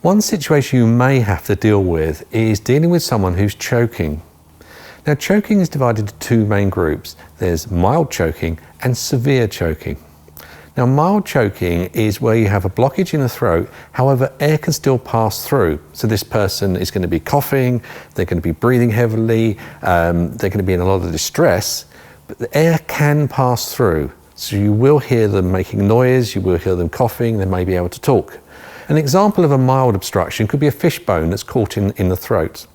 One situation you may have to deal with is dealing with someone who's choking. Now, choking is divided into two main groups. There's mild choking and severe choking. Now, mild choking is where you have a blockage in the throat, however, air can still pass through. So this person is going to be coughing, they're going to be breathing heavily, they're going to be in a lot of distress, but the air can pass through. So you will hear them making noise, you will hear them coughing, they may be able to talk. An example of a mild obstruction could be a fishbone that's caught in the throat.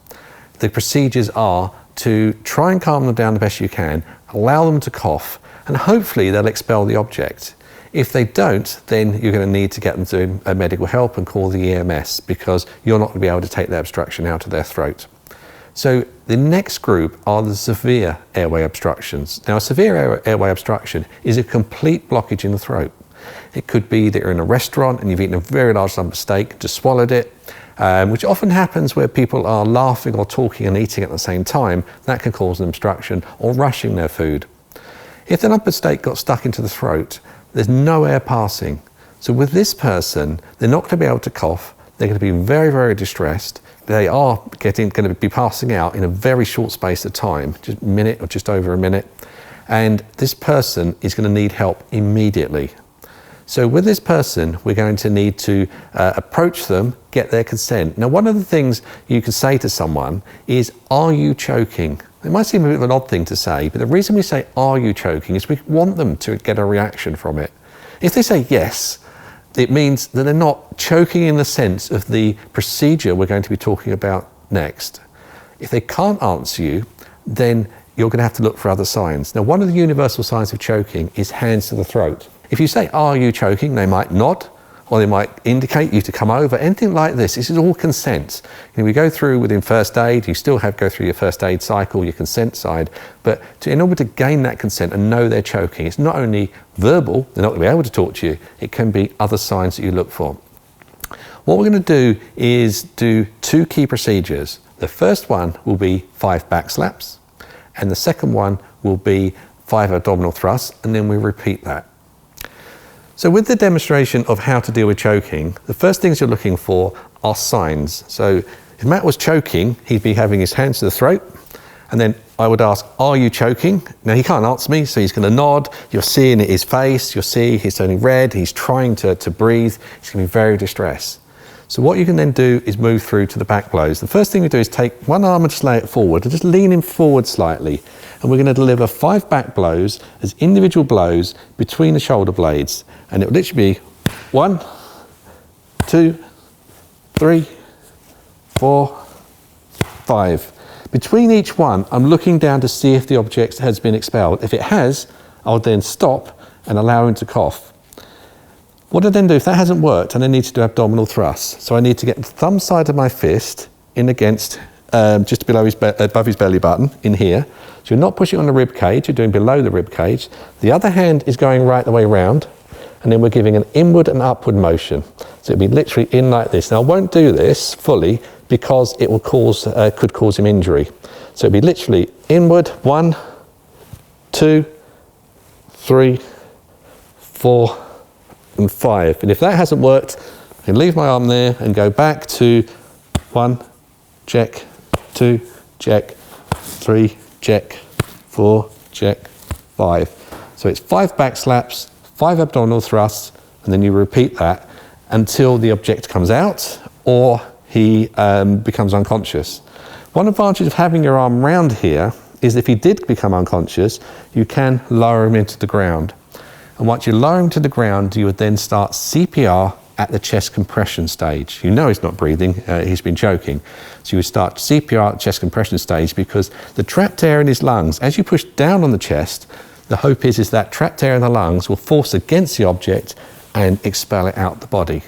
The procedures are to try and calm them down the best you can, allow them to cough, and hopefully they'll expel the object. If they don't, then you're going to need to get them to medical help and call the EMS, because you're not going to be able to take that obstruction out of their throat. So the next group are the severe airway obstructions. Now, a severe airway obstruction is a complete blockage in the throat. It could be that you're in a restaurant and you've eaten a very large lump of steak, just swallowed it, which often happens where people are laughing or talking and eating at the same time. That can cause an obstruction, or rushing their food. If the lump of steak got stuck into the throat, there's no air passing. So with this person, they're not going to be able to cough. They're going to be very, very distressed. They are going to be passing out in a very short space of time, just a minute or just over a minute. And this person is going to need help immediately. So with this person, we're going to need to approach them, get their consent. Now, one of the things you can say to someone is, are you choking? It might seem a bit of an odd thing to say, but the reason we say, are you choking, is we want them to get a reaction from it. If they say yes, it means that they're not choking in the sense of the procedure we're going to be talking about next. If they can't answer you, then you're going to have to look for other signs. Now, one of the universal signs of choking is hands to the throat. If you say, are you choking? They might nod, or they might indicate you to come over, anything like this. This is all consent. We go through within first aid, you still go through your first aid cycle, your consent side, but in order to gain that consent and know they're choking, it's not only verbal, they're not going to be able to talk to you, it can be other signs that you look for. What we're going to do is do two key procedures. The first one will be 5 back slaps, and the second one will be 5 abdominal thrusts, and then we repeat that. So with the demonstration of how to deal with choking, the first things you're looking for are signs. So if Matt was choking, he'd be having his hands to the throat, and then I would ask, are you choking? Now, he can't answer me, so he's going to nod. You're seeing his face, you'll see he's turning red, he's trying to breathe, he's going to be very distressed. So what you can then do is move through to the back blows. The first thing we do is take one arm and just lay it forward, and just lean him forward slightly. And we're going to deliver 5 back blows as individual blows between the shoulder blades. And it will literally be 1, 2, 3, 4, 5. Between each one, I'm looking down to see if the object has been expelled. If it has, I'll then stop and allow him to cough. What I then do, if that hasn't worked, and I need to do abdominal thrusts. So I need to get the thumb side of my fist in against, just below above his belly button, in here. So you're not pushing on the rib cage, you're doing below the rib cage. The other hand is going right the way round, and then we're giving an inward and upward motion. So it'll be literally in like this. Now, I won't do this fully because it will could cause him injury. So it'll be literally inward, 1, 2, 3, 4, and 5. And if that hasn't worked, I can leave my arm there and go back to 1, check, 2, check, 3, check, 4, check, 5. So it's 5 back slaps, 5 abdominal thrusts, and then you repeat that until the object comes out or he becomes unconscious. One advantage of having your arm round here is if he did become unconscious, you can lower him into the ground. And once you lower him to the ground, you would then start CPR at the chest compression stage. You know he's not breathing, he's been choking. So you would start CPR at the chest compression stage, because the trapped air in his lungs, as you push down on the chest, the hope is that trapped air in the lungs will force against the object and expel it out the body.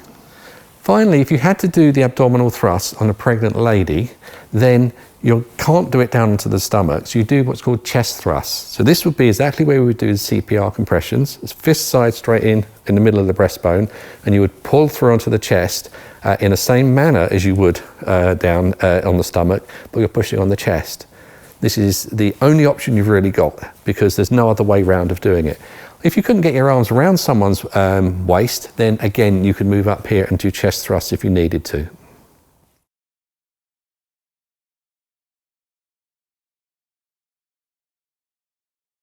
Finally, if you had to do the abdominal thrust on a pregnant lady, then you can't do it down into the stomach, so you do what's called chest thrusts. So this would be exactly where we would do the CPR compressions. It's fist side straight in the middle of the breastbone, and you would pull through onto the chest in the same manner as you would down on the stomach, but you're pushing on the chest. This is the only option you've really got, because there's no other way round of doing it. If you couldn't get your arms around someone's waist, then again, you could move up here and do chest thrusts if you needed to.